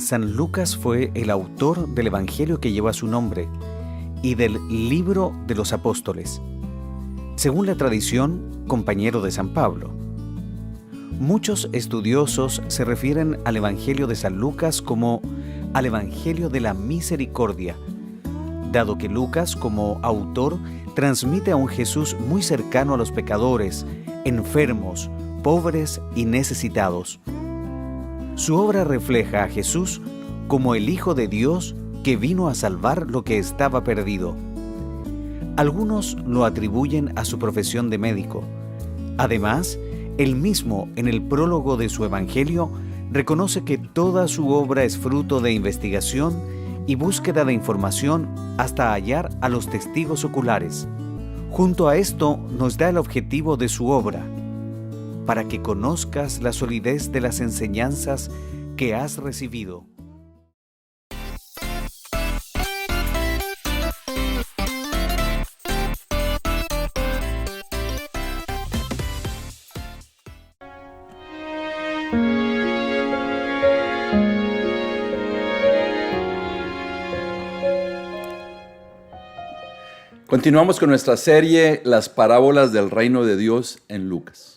San Lucas fue el autor del Evangelio que lleva su nombre y del Libro de los Apóstoles. Según la tradición, compañero de San Pablo. Muchos estudiosos se refieren al Evangelio de San Lucas como al Evangelio de la Misericordia, dado que Lucas, como autor, transmite a un Jesús muy cercano a los pecadores, enfermos, pobres y necesitados. Su obra refleja a Jesús como el Hijo de Dios que vino a salvar lo que estaba perdido. Algunos lo atribuyen a su profesión de médico. Además, él mismo, en el prólogo de su Evangelio, reconoce que toda su obra es fruto de investigación y búsqueda de información hasta hallar a los testigos oculares. Junto a esto nos da el objetivo de su obra, para que conozcas la solidez de las enseñanzas que has recibido. Continuamos con nuestra serie Las parábolas del reino de Dios en Lucas.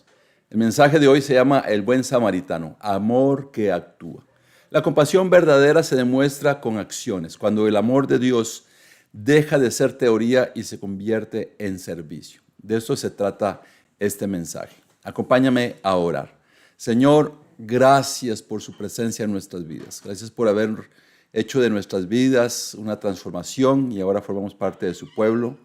El mensaje de hoy se llama El buen samaritano, amor que actúa. La compasión verdadera se demuestra con acciones, cuando el amor de Dios deja de ser teoría y se convierte en servicio. De esto se trata este mensaje. Acompáñame a orar. Señor, gracias por su presencia en nuestras vidas. Gracias por haber hecho de nuestras vidas una transformación y ahora formamos parte de su pueblo.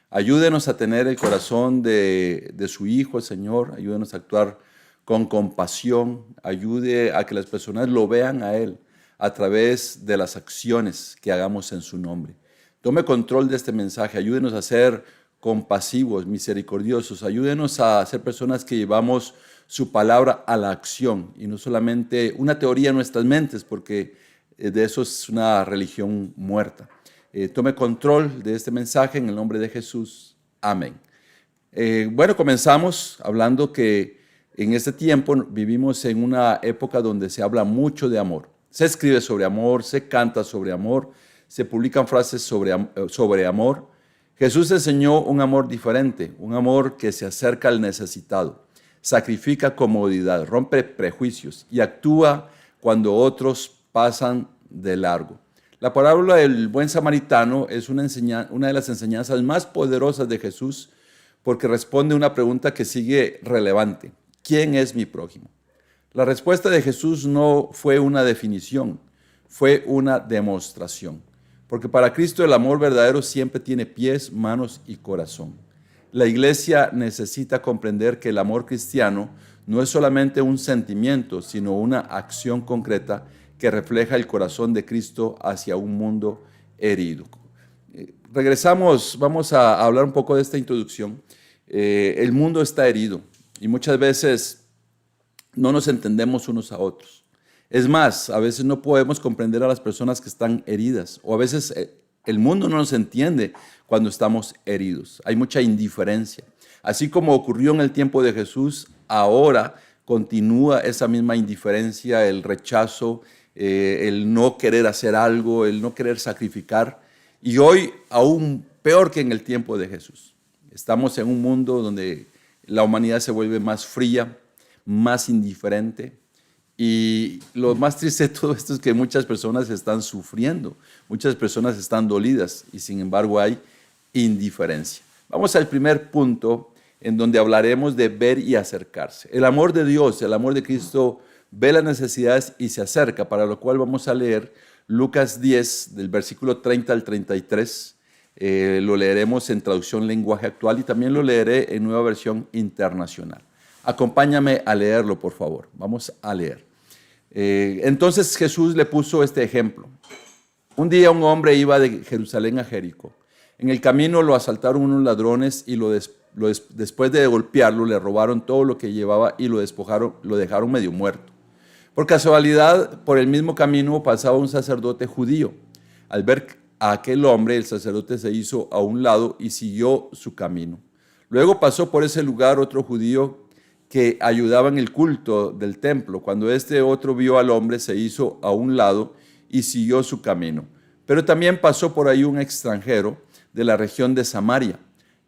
Ayúdenos a tener el corazón de su Hijo, Señor. Ayúdenos a actuar con compasión. Ayude a que las personas lo vean a Él a través de las acciones que hagamos en su nombre. Tome control de este mensaje. Ayúdenos a ser compasivos, misericordiosos. Ayúdenos a ser personas que llevamos su palabra a la acción y no solamente una teoría en nuestras mentes, porque de eso es una religión muerta. Tome control de este mensaje en el nombre de Jesús. Amén. Comenzamos hablando que en este tiempo vivimos en una época donde se habla mucho de amor. Se escribe sobre amor, se canta sobre amor, se publican frases sobre amor. Jesús enseñó un amor diferente, un amor que se acerca al necesitado, sacrifica comodidad, rompe prejuicios y actúa cuando otros pasan de largo. La parábola del buen samaritano es una de las enseñanzas más poderosas de Jesús porque responde a una pregunta que sigue relevante. ¿Quién es mi prójimo? La respuesta de Jesús no fue una definición, fue una demostración. Porque para Cristo el amor verdadero siempre tiene pies, manos y corazón. La iglesia necesita comprender que el amor cristiano no es solamente un sentimiento, sino una acción concreta que refleja el corazón de Cristo hacia un mundo herido. Regresamos, vamos a hablar un poco de esta introducción. El mundo está herido y muchas veces no nos entendemos unos a otros. Es más, a veces no podemos comprender a las personas que están heridas o a veces el mundo no nos entiende cuando estamos heridos. Hay mucha indiferencia. Así como ocurrió en el tiempo de Jesús, ahora continúa esa misma indiferencia, el rechazo, el no querer hacer algo, el no querer sacrificar. Y hoy aún peor que en el tiempo de Jesús. Estamos en un mundo donde la humanidad se vuelve más fría, más indiferente. Y lo más triste de todo esto es que muchas personas están sufriendo, muchas personas están dolidas y sin embargo hay indiferencia. Vamos al primer punto en donde hablaremos de ver y acercarse. El amor de Dios, el amor de Cristo ve las necesidades y se acerca, para lo cual vamos a leer Lucas 10, del versículo 30 al 33. Lo leeremos en traducción lenguaje actual y también lo leeré en nueva versión internacional. Acompáñame a leerlo, por favor. Vamos a leer. Entonces Jesús le puso este ejemplo. Un día un hombre iba de Jerusalén a Jericó. En el camino lo asaltaron unos ladrones y después de golpearlo le robaron todo lo que llevaba y lo dejaron medio muerto. Por casualidad, por el mismo camino pasaba un sacerdote judío. Al ver a aquel hombre, el sacerdote se hizo a un lado y siguió su camino. Luego pasó por ese lugar otro judío que ayudaba en el culto del templo. Cuando este otro vio al hombre, se hizo a un lado y siguió su camino. Pero también pasó por ahí un extranjero de la región de Samaria,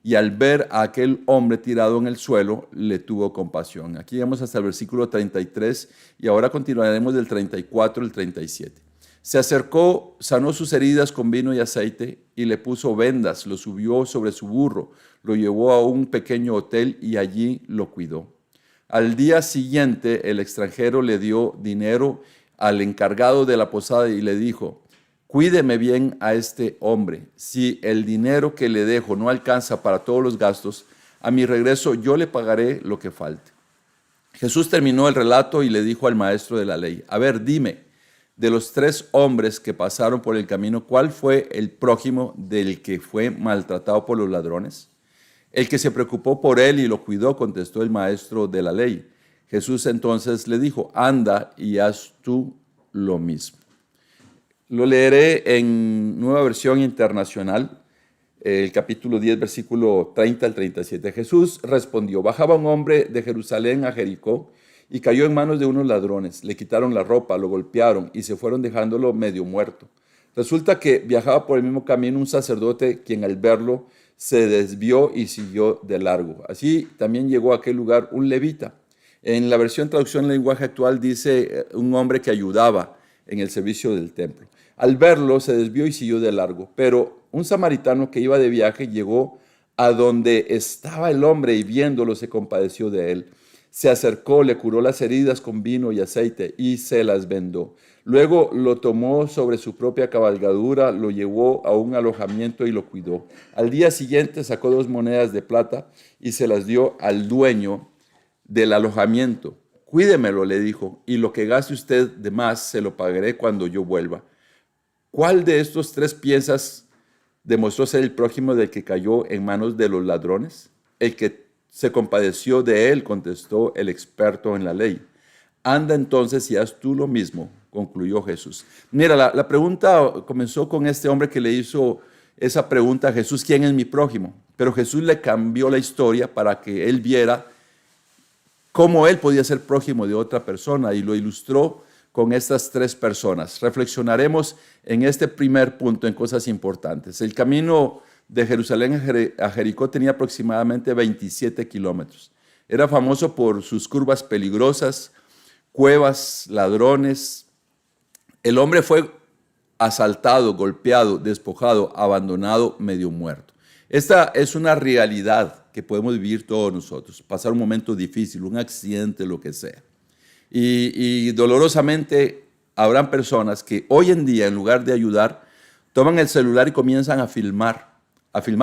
y al ver a aquel hombre tirado en el suelo, le tuvo compasión. Aquí llegamos hasta el versículo 33 y ahora continuaremos del 34 al 37. Se acercó, sanó sus heridas con vino y aceite y le puso vendas, lo subió sobre su burro, lo llevó a un pequeño hotel y allí lo cuidó. Al día siguiente, el extranjero le dio dinero al encargado de la posada y le dijo: cuídeme bien a este hombre. Si el dinero que le dejo no alcanza para todos los gastos, a mi regreso yo le pagaré lo que falte. Jesús terminó el relato y le dijo al maestro de la ley: a ver, dime, de los 3 hombres que pasaron por el camino, ¿cuál fue el prójimo del que fue maltratado por los ladrones? El que se preocupó por él y lo cuidó, contestó el maestro de la ley. Jesús entonces le dijo: anda y haz tú lo mismo. Lo leeré en Nueva Versión Internacional, el capítulo 10, versículo 30 al 37. Jesús respondió: bajaba un hombre de Jerusalén a Jericó y cayó en manos de unos ladrones. Le quitaron la ropa, lo golpearon y se fueron dejándolo medio muerto. Resulta que viajaba por el mismo camino un sacerdote, quien al verlo se desvió y siguió de largo. Así también llegó a aquel lugar un levita. En la versión traducción en lenguaje actual dice un hombre que ayudaba en el servicio del templo. Al verlo se desvió y siguió de largo, pero un samaritano que iba de viaje llegó a donde estaba el hombre y viéndolo se compadeció de él. Se acercó, le curó las heridas con vino y aceite y se las vendó. Luego lo tomó sobre su propia cabalgadura, lo llevó a un alojamiento y lo cuidó. Al día siguiente sacó 2 monedas de plata y se las dio al dueño del alojamiento. Cuídemelo, le dijo, y lo que gaste usted de más se lo pagaré cuando yo vuelva. ¿Cuál de estos 3 piensas demostró ser el prójimo del que cayó en manos de los ladrones? El que se compadeció de él, contestó el experto en la ley. Anda entonces y haz tú lo mismo, concluyó Jesús. Mira, la pregunta comenzó con este hombre que le hizo esa pregunta a Jesús: ¿quién es mi prójimo? Pero Jesús le cambió la historia para que él viera cómo él podía ser prójimo de otra persona y lo ilustró con estas 3 personas. Reflexionaremos en este primer punto en cosas importantes. El camino de Jerusalén a Jericó tenía aproximadamente 27 kilómetros. Era famoso por sus curvas peligrosas, cuevas, ladrones. El hombre fue asaltado, golpeado, despojado, abandonado, medio muerto. Esta es una realidad que podemos vivir todos nosotros, pasar un momento difícil, un accidente, lo que sea. Y dolorosamente habrán personas que hoy en día, en lugar de ayudar, toman el celular y comienzan a filmar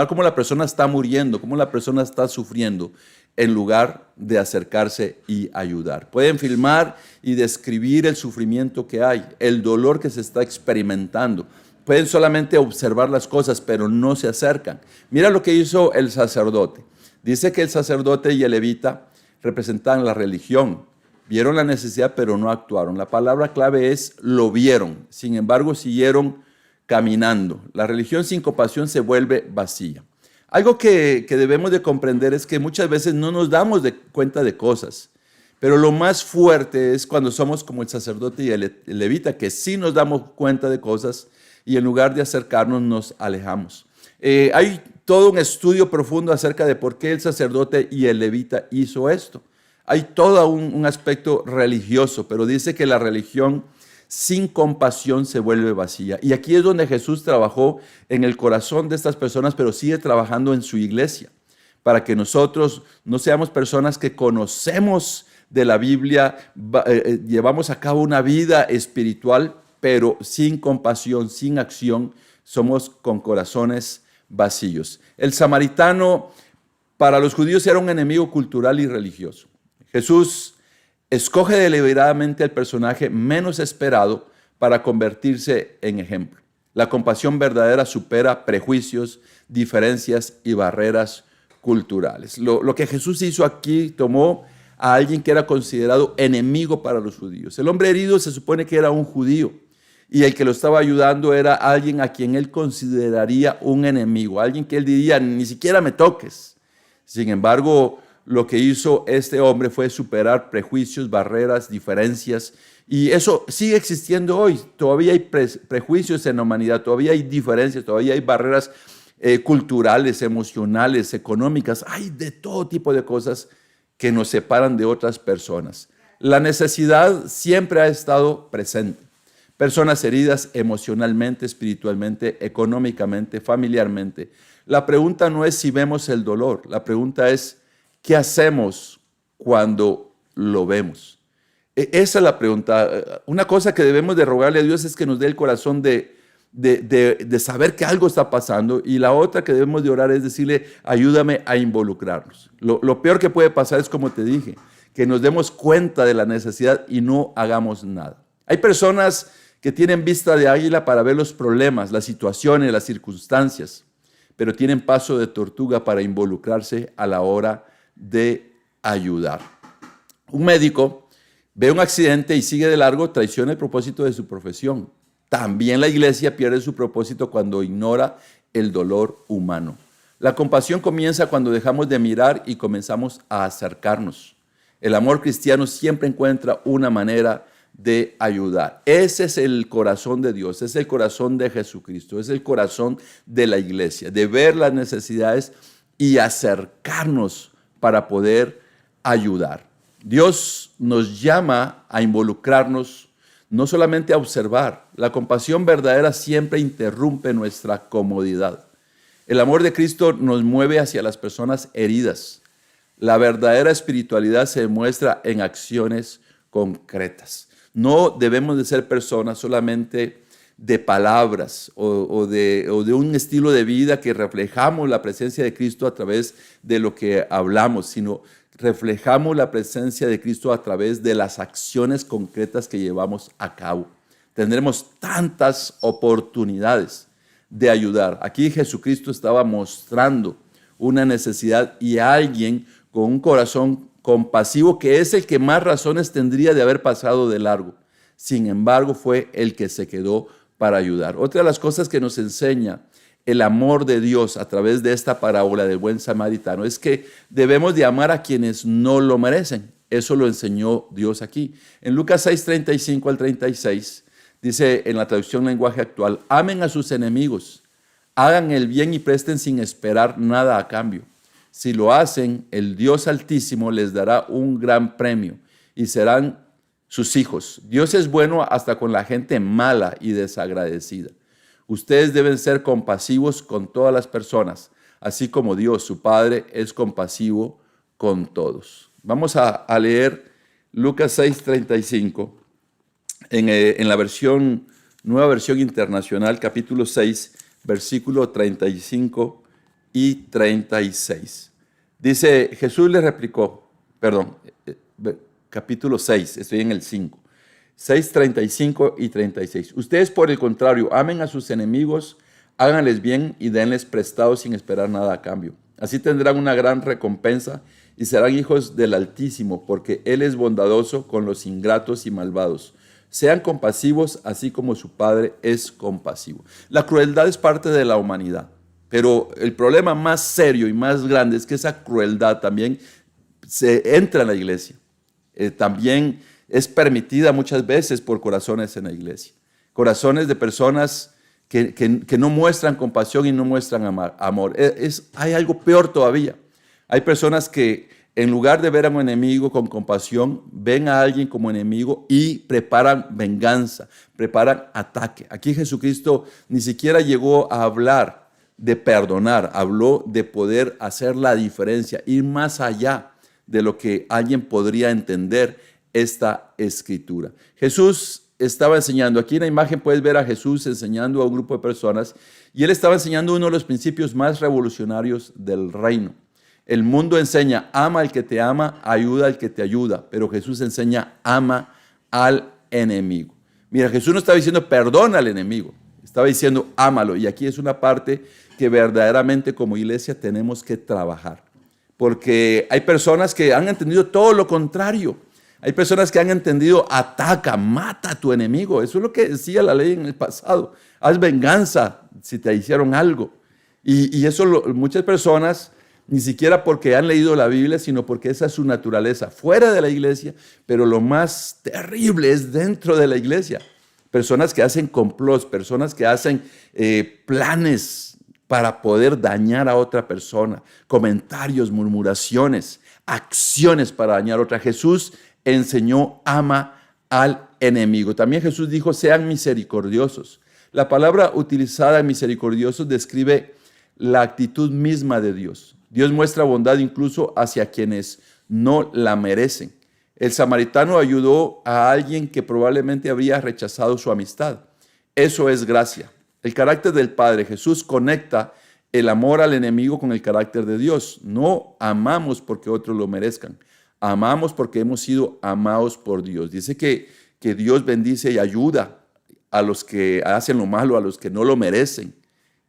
cómo la persona está muriendo, cómo la persona está sufriendo, en lugar de acercarse y ayudar. Pueden filmar y describir el sufrimiento que hay, el dolor que se está experimentando. Pueden solamente observar las cosas, pero no se acercan. Mira lo que hizo el sacerdote. Dice que el sacerdote y el levita representaban la religión. Vieron la necesidad, pero no actuaron. La palabra clave es lo vieron. Sin embargo, siguieron caminando. La religión sin compasión se vuelve vacía. Algo que debemos de comprender es que muchas veces no nos damos cuenta de cosas, pero lo más fuerte es cuando somos como el sacerdote y el levita, que sí nos damos cuenta de cosas y en lugar de acercarnos nos alejamos. Hay todo un estudio profundo acerca de por qué el sacerdote y el levita hizo esto. Hay todo un aspecto religioso, pero dice que la religión sin compasión se vuelve vacía. Y aquí es donde Jesús trabajó en el corazón de estas personas, pero sigue trabajando en su iglesia, para que nosotros no seamos personas que conocemos de la Biblia, llevamos a cabo una vida espiritual, pero sin compasión, sin acción, somos con corazones vacíos. El samaritano para los judíos era un enemigo cultural y religioso. Jesús escoge deliberadamente el personaje menos esperado para convertirse en ejemplo. La compasión verdadera supera prejuicios, diferencias y barreras culturales. Lo que Jesús hizo aquí, tomó a alguien que era considerado enemigo para los judíos. El hombre herido se supone que era un judío y el que lo estaba ayudando era alguien a quien él consideraría un enemigo, alguien que él diría, ni siquiera me toques. Sin embargo, lo que hizo este hombre fue superar prejuicios, barreras, diferencias, y eso sigue existiendo hoy. Todavía hay prejuicios en la humanidad, todavía hay diferencias, todavía hay barreras culturales, emocionales, económicas, hay de todo tipo de cosas que nos separan de otras personas. La necesidad siempre ha estado presente. Personas heridas emocionalmente, espiritualmente, económicamente, familiarmente. La pregunta no es si vemos el dolor, la pregunta es ¿qué hacemos cuando lo vemos? Esa es la pregunta. Una cosa que debemos de rogarle a Dios es que nos dé el corazón de saber que algo está pasando, y la otra que debemos de orar es decirle, ayúdame a involucrarnos. Lo peor que puede pasar es, como te dije, que nos demos cuenta de la necesidad y no hagamos nada. Hay personas que tienen vista de águila para ver los problemas, las situaciones, las circunstancias, pero tienen paso de tortuga para involucrarse a la hora de ayudar. Un médico ve un accidente y sigue de largo, traiciona el propósito de su profesión. También la iglesia pierde su propósito cuando ignora el dolor humano. La compasión comienza cuando dejamos de mirar y comenzamos a acercarnos. El amor cristiano siempre encuentra una manera de ayudar. Ese es el corazón de Dios, es el corazón de Jesucristo, es el corazón de la iglesia, de ver las necesidades y acercarnos para poder ayudar. Dios nos llama a involucrarnos, no solamente a observar. La compasión verdadera siempre interrumpe nuestra comodidad. El amor de Cristo nos mueve hacia las personas heridas. La verdadera espiritualidad se demuestra en acciones concretas. No debemos de ser personas solamente de palabras o de un estilo de vida que reflejamos la presencia de Cristo a través de lo que hablamos, sino reflejamos la presencia de Cristo a través de las acciones concretas que llevamos a cabo. Tendremos tantas oportunidades de ayudar. Aquí Jesucristo estaba mostrando una necesidad y alguien con un corazón compasivo que es el que más razones tendría de haber pasado de largo. Sin embargo, fue el que se quedó para ayudar. Otra de las cosas que nos enseña el amor de Dios a través de esta parábola del buen samaritano es que debemos de amar a quienes no lo merecen. Eso lo enseñó Dios aquí. En Lucas 6, 35 al 36, dice en la traducción lenguaje actual, amen a sus enemigos, hagan el bien y presten sin esperar nada a cambio. Si lo hacen, el Dios Altísimo les dará un gran premio y serán sus hijos. Dios es bueno hasta con la gente mala y desagradecida. Ustedes deben ser compasivos con todas las personas, así como Dios, su Padre, es compasivo con todos. Vamos a leer Lucas 6:35 en la nueva versión internacional, capítulo 6, versículo 35 y 36. Dice, Jesús le replicó, capítulo 6, estoy en el 5. 6, 35 y 36. Ustedes, por el contrario, amen a sus enemigos, háganles bien y denles prestado sin esperar nada a cambio. Así tendrán una gran recompensa y serán hijos del Altísimo, porque Él es bondadoso con los ingratos y malvados. Sean compasivos, así como su Padre es compasivo. La crueldad es parte de la humanidad, pero el problema más serio y más grande es que esa crueldad también se entra en la iglesia. También es permitida muchas veces por corazones en la iglesia. Corazones de personas que no muestran compasión y no muestran amor. Hay algo peor todavía. Hay personas que en lugar de ver a un enemigo con compasión, ven a alguien como enemigo y preparan venganza, preparan ataque. Aquí Jesucristo ni siquiera llegó a hablar de perdonar, habló de poder hacer la diferencia, ir más allá de lo que alguien podría entender esta escritura. Jesús estaba enseñando, aquí en la imagen puedes ver a Jesús enseñando a un grupo de personas y él estaba enseñando uno de los principios más revolucionarios del reino. El mundo enseña, ama al que te ama, ayuda al que te ayuda, pero Jesús enseña, ama al enemigo. Mira, Jesús no estaba diciendo perdona al enemigo, estaba diciendo ámalo, y aquí es una parte que verdaderamente como iglesia tenemos que trabajar, porque hay personas que han entendido todo lo contrario. Hay personas que han entendido, ataca, mata a tu enemigo. Eso es lo que decía la ley en el pasado. Haz venganza si te hicieron algo. Y eso muchas personas ni siquiera porque han leído la Biblia, sino porque esa es su naturaleza, fuera de la iglesia, pero lo más terrible es dentro de la iglesia. Personas que hacen complots, personas que hacen planes para poder dañar a otra persona, comentarios, murmuraciones, acciones para dañar a otra. Jesús enseñó, ama al enemigo. También Jesús dijo, sean misericordiosos. La palabra utilizada, misericordiosos, describe la actitud misma de Dios. Dios muestra bondad incluso hacia quienes no la merecen. El samaritano ayudó a alguien que probablemente habría rechazado su amistad. Eso es gracia. El carácter del Padre Jesús conecta el amor al enemigo con el carácter de Dios. No amamos porque otros lo merezcan. Amamos porque hemos sido amados por Dios. Dice que Dios bendice y ayuda a los que hacen lo malo, a los que no lo merecen.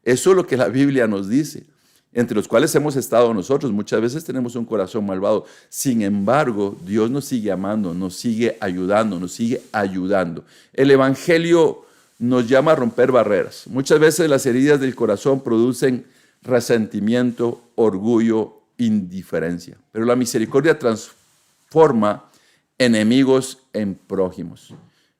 Eso es lo que la Biblia nos dice, entre los cuales hemos estado nosotros. Muchas veces tenemos un corazón malvado. Sin embargo, Dios nos sigue amando, nos sigue ayudando, nos sigue ayudando. El Evangelio nos llama a romper barreras. Muchas veces las heridas del corazón producen resentimiento, orgullo, indiferencia. Pero la misericordia transforma enemigos en prójimos.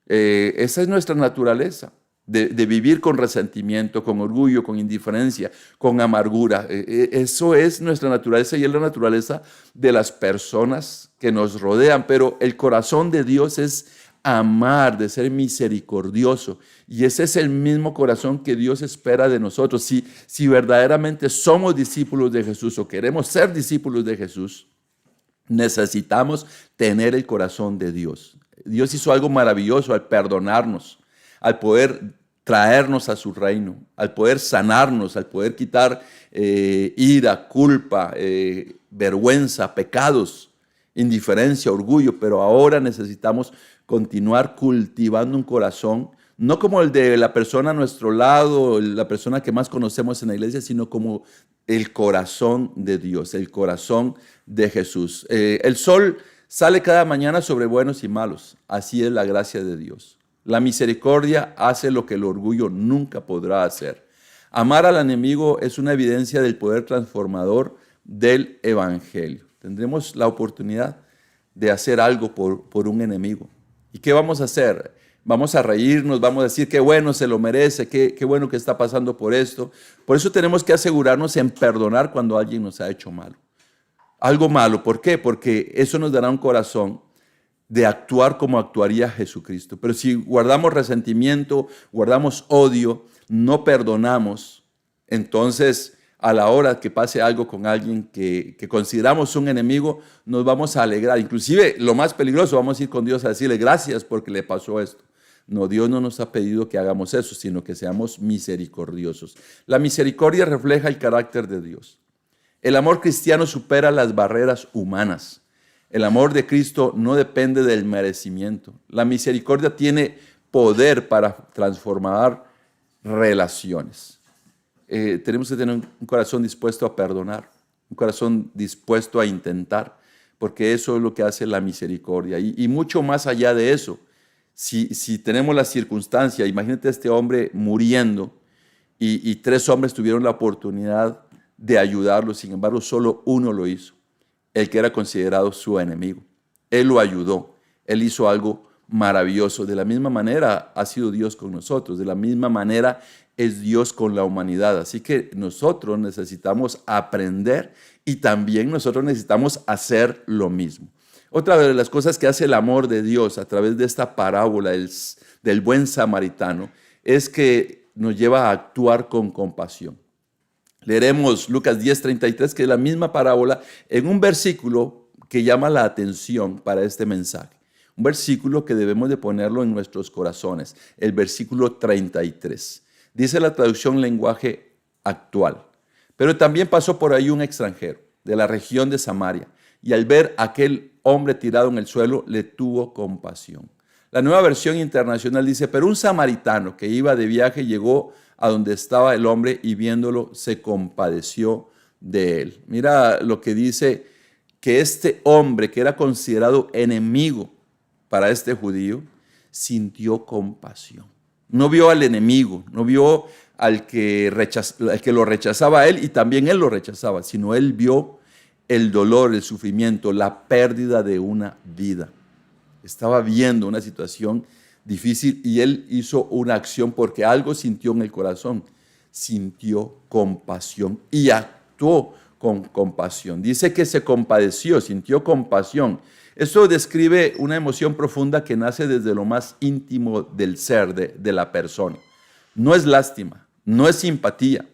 Esa es nuestra naturaleza. De vivir con resentimiento, con orgullo, con indiferencia, con amargura. Eso es nuestra naturaleza y es la naturaleza de las personas que nos rodean. Pero el corazón de Dios es amar, de ser misericordioso. Y ese es el mismo corazón que Dios espera de nosotros. Si verdaderamente somos discípulos de Jesús o queremos ser discípulos de Jesús, necesitamos tener el corazón de Dios. Dios hizo algo maravilloso al perdonarnos, al poder traernos a su reino, al poder sanarnos, al poder quitar ira, culpa, vergüenza, pecados, indiferencia, orgullo. Pero ahora necesitamos continuar cultivando un corazón, no como el de la persona a nuestro lado, la persona que más conocemos en la iglesia, sino como el corazón de Dios, el corazón de Jesús. El sol sale cada mañana sobre buenos y malos. Así es la gracia de Dios. La misericordia hace lo que el orgullo nunca podrá hacer. Amar al enemigo es una evidencia del poder transformador del Evangelio. Tendremos la oportunidad de hacer algo por un enemigo. ¿Y qué vamos a hacer? Vamos a reírnos, vamos a decir qué bueno se lo merece, qué bueno que está pasando por esto. Por eso tenemos que asegurarnos en perdonar cuando alguien nos ha hecho malo. Algo malo, ¿por qué? Porque eso nos dará un corazón de actuar como actuaría Jesucristo. Pero si guardamos resentimiento, guardamos odio, no perdonamos, entonces a la hora que pase algo con alguien que consideramos un enemigo, nos vamos a alegrar. Inclusive lo más peligroso, vamos a ir con Dios a decirle gracias porque le pasó esto. No, Dios no nos ha pedido que hagamos eso, sino que seamos misericordiosos. La misericordia refleja el carácter de Dios. El amor cristiano supera las barreras humanas. El amor de Cristo no depende del merecimiento. La misericordia tiene poder para transformar relaciones. Tenemos que tener un corazón dispuesto a perdonar, un corazón dispuesto a intentar, porque eso es lo que hace la misericordia. Y mucho más allá de eso, si tenemos la circunstancia, imagínate a este hombre muriendo y 3 hombres tuvieron la oportunidad de ayudarlo, sin embargo solo uno lo hizo. El que era considerado su enemigo. Él lo ayudó, él hizo algo maravilloso. De la misma manera ha sido Dios con nosotros, de la misma manera es Dios con la humanidad. Así que nosotros necesitamos aprender y también nosotros necesitamos hacer lo mismo. Otra de las cosas que hace el amor de Dios a través de esta parábola del buen samaritano es que nos lleva a actuar con compasión. Leeremos Lucas 10:33, que es la misma parábola, en un versículo que llama la atención para este mensaje. Un versículo que debemos de ponerlo en nuestros corazones, el versículo 33. Dice la traducción lenguaje actual. Pero también pasó por ahí un extranjero de la región de Samaria, y al ver a aquel hombre tirado en el suelo, le tuvo compasión. La Nueva Versión Internacional dice, pero un samaritano que iba de viaje llegó a donde estaba el hombre y viéndolo se compadeció de él. Mira lo que dice, que este hombre que era considerado enemigo para este judío, sintió compasión. No vio al enemigo, no vio al que lo rechazaba a él y también él lo rechazaba, sino él vio el dolor, el sufrimiento, la pérdida de una vida. Estaba viendo una situación difícil y él hizo una acción porque algo sintió en el corazón. Sintió compasión y actuó con compasión. Dice que se compadeció, sintió compasión. Eso describe una emoción profunda que nace desde lo más íntimo del ser, de la persona. No es lástima, no es simpatía.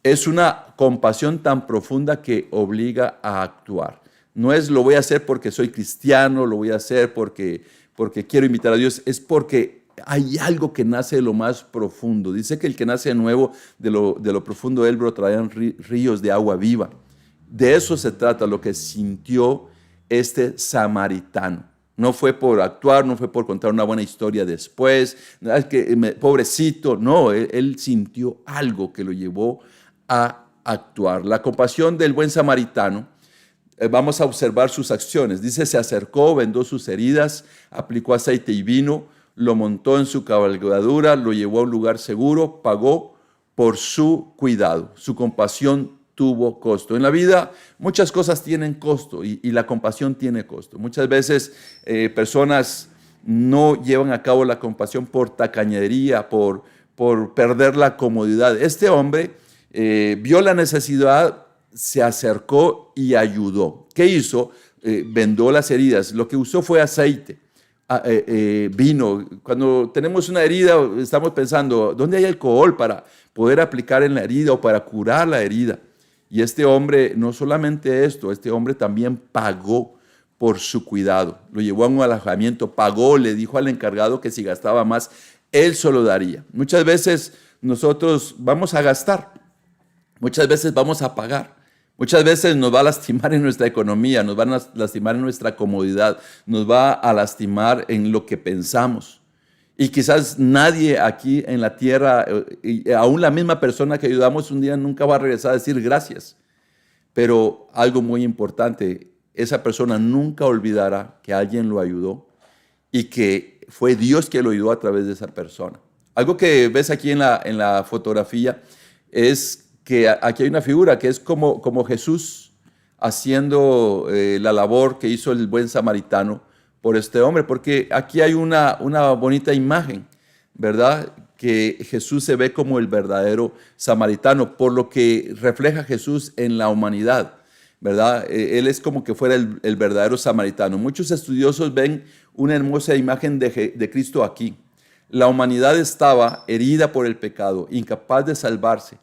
Es una compasión tan profunda que obliga a actuar. No es lo voy a hacer porque soy cristiano, lo voy a hacer porque quiero imitar a Dios. Es porque hay algo que nace de lo más profundo. Dice que el que nace de nuevo, de lo profundo de él brotarán ríos de agua viva. De eso se trata lo que sintió este samaritano. No fue por actuar, no fue por contar una buena historia después, pobrecito, no, él sintió algo que lo llevó a actuar. La compasión del buen samaritano, vamos a observar sus acciones. Dice, se acercó, vendó sus heridas, aplicó aceite y vino, lo montó en su cabalgadura, lo llevó a un lugar seguro, pagó por su cuidado. Su compasión tuvo costo. En la vida muchas cosas tienen costo y la compasión tiene costo. Muchas veces personas no llevan a cabo la compasión por tacañería, por perder la comodidad. Este hombre vio la necesidad, se acercó y ayudó. ¿Qué hizo? Vendó las heridas. Lo que usó fue aceite, vino. Cuando tenemos una herida estamos pensando, ¿dónde hay alcohol para poder aplicar en la herida o para curar la herida? Y este hombre, no solamente esto, este hombre también pagó por su cuidado. Lo llevó a un alojamiento, pagó, le dijo al encargado que si gastaba más, él se lo daría. Muchas veces nosotros vamos a gastar, muchas veces vamos a pagar, muchas veces nos va a lastimar en nuestra economía, nos va a lastimar en nuestra comodidad, nos va a lastimar en lo que pensamos. Y quizás nadie aquí en la tierra, y aún la misma persona que ayudamos un día nunca va a regresar a decir gracias. Pero algo muy importante, esa persona nunca olvidará que alguien lo ayudó y que fue Dios que lo ayudó a través de esa persona. Algo que ves aquí en la fotografía es que aquí hay una figura que es como Jesús haciendo la labor que hizo el buen samaritano por este hombre, porque aquí hay una bonita imagen, ¿verdad? Que Jesús se ve como el verdadero samaritano, por lo que refleja Jesús en la humanidad, ¿verdad? Él es como que fuera el verdadero samaritano. Muchos estudiosos ven una hermosa imagen de Cristo aquí. La humanidad estaba herida por el pecado, incapaz de salvarse,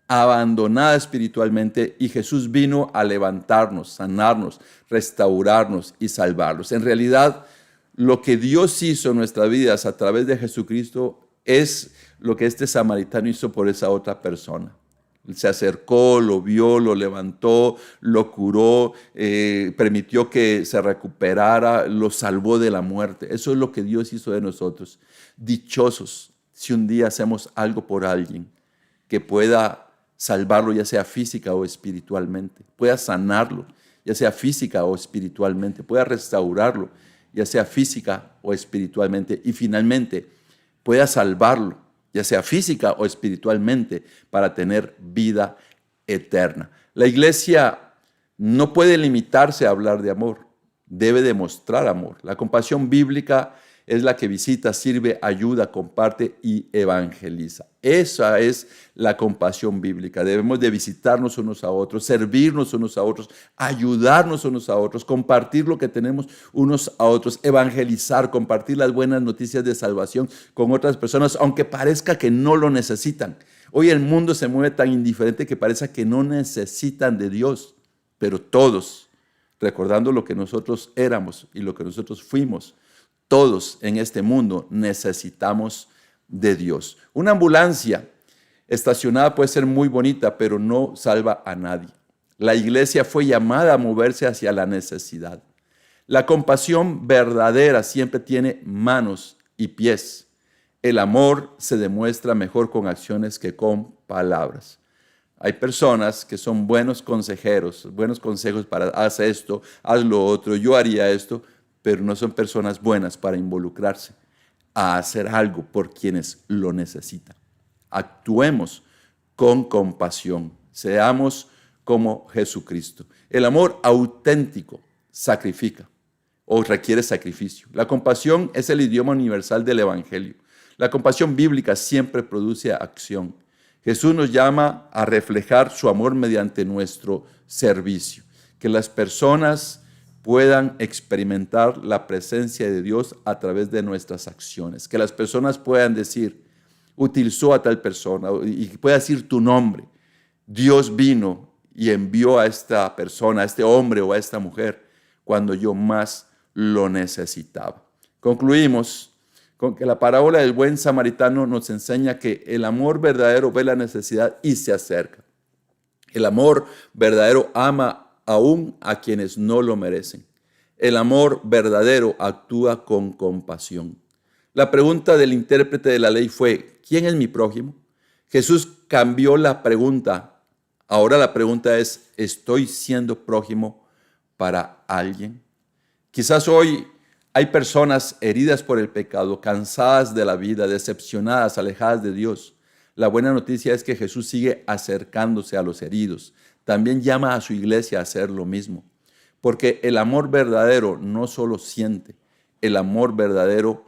abandonada espiritualmente, y Jesús vino a levantarnos, sanarnos, restaurarnos y salvarnos. En realidad, lo que Dios hizo en nuestras vidas a través de Jesucristo es lo que este samaritano hizo por esa otra persona. Se acercó, lo vio, lo levantó, lo curó, permitió que se recuperara, lo salvó de la muerte. Eso es lo que Dios hizo de nosotros. Dichosos si un día hacemos algo por alguien que pueda salvarlo, ya sea física o espiritualmente, pueda sanarlo, ya sea física o espiritualmente, pueda restaurarlo, ya sea física o espiritualmente, y finalmente pueda salvarlo, ya sea física o espiritualmente, para tener vida eterna. La iglesia no puede limitarse a hablar de amor, debe demostrar amor. La compasión bíblica es la que visita, sirve, ayuda, comparte y evangeliza. Esa es la compasión bíblica. Debemos de visitarnos unos a otros, servirnos unos a otros, ayudarnos unos a otros, compartir lo que tenemos unos a otros, evangelizar, compartir las buenas noticias de salvación con otras personas, aunque parezca que no lo necesitan. Hoy el mundo se mueve tan indiferente que parece que no necesitan de Dios, pero todos, recordando lo que nosotros éramos y lo que nosotros fuimos, todos en este mundo necesitamos de Dios. Una ambulancia estacionada puede ser muy bonita, pero no salva a nadie. La iglesia fue llamada a moverse hacia la necesidad. La compasión verdadera siempre tiene manos y pies. El amor se demuestra mejor con acciones que con palabras. Hay personas que son buenos consejeros, buenos consejos para haz esto, haz lo otro, yo haría esto, pero no son personas buenas para involucrarse. a hacer algo por quienes lo necesitan. Actuemos con compasión. Seamos como Jesucristo. El amor auténtico sacrifica o requiere sacrificio. La compasión es el idioma universal del Evangelio. La compasión bíblica siempre produce acción. Jesús nos llama a reflejar su amor mediante nuestro servicio. Que las personas puedan experimentar la presencia de Dios a través de nuestras acciones. Que las personas puedan decir, utilizó a tal persona, y pueda decir tu nombre. Dios vino y envió a esta persona, a este hombre o a esta mujer, cuando yo más lo necesitaba. Concluimos con que la parábola del buen samaritano nos enseña que el amor verdadero ve la necesidad y se acerca. El amor verdadero ama aún a quienes no lo merecen. El amor verdadero actúa con compasión. La pregunta del intérprete de la ley fue, ¿quién es mi prójimo? Jesús cambió la pregunta. Ahora la pregunta es, ¿estoy siendo prójimo para alguien? Quizás hoy hay personas heridas por el pecado, cansadas de la vida, decepcionadas, alejadas de Dios. La buena noticia es que Jesús sigue acercándose a los heridos. También llama a su iglesia a hacer lo mismo. Porque el amor verdadero no solo siente, el amor verdadero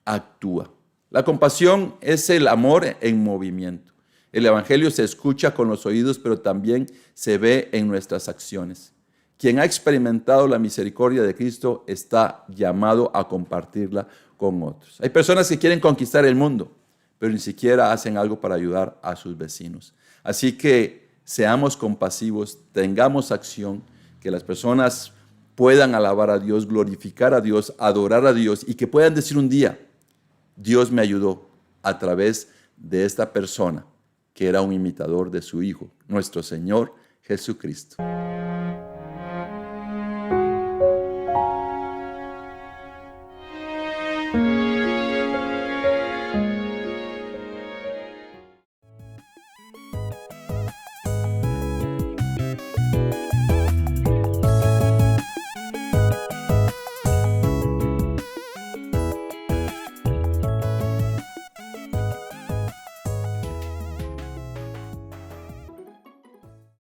actúa. La compasión es el amor en movimiento. El Evangelio se escucha con los oídos, pero también se ve en nuestras acciones. Quien ha experimentado la misericordia de Cristo está llamado a compartirla con otros. Hay personas que quieren conquistar el mundo, pero ni siquiera hacen algo para ayudar a sus vecinos. Así que seamos compasivos, tengamos acción, que las personas puedan alabar a Dios, glorificar a Dios, adorar a Dios y que puedan decir un día, Dios me ayudó a través de esta persona que era un imitador de su Hijo, nuestro Señor Jesucristo.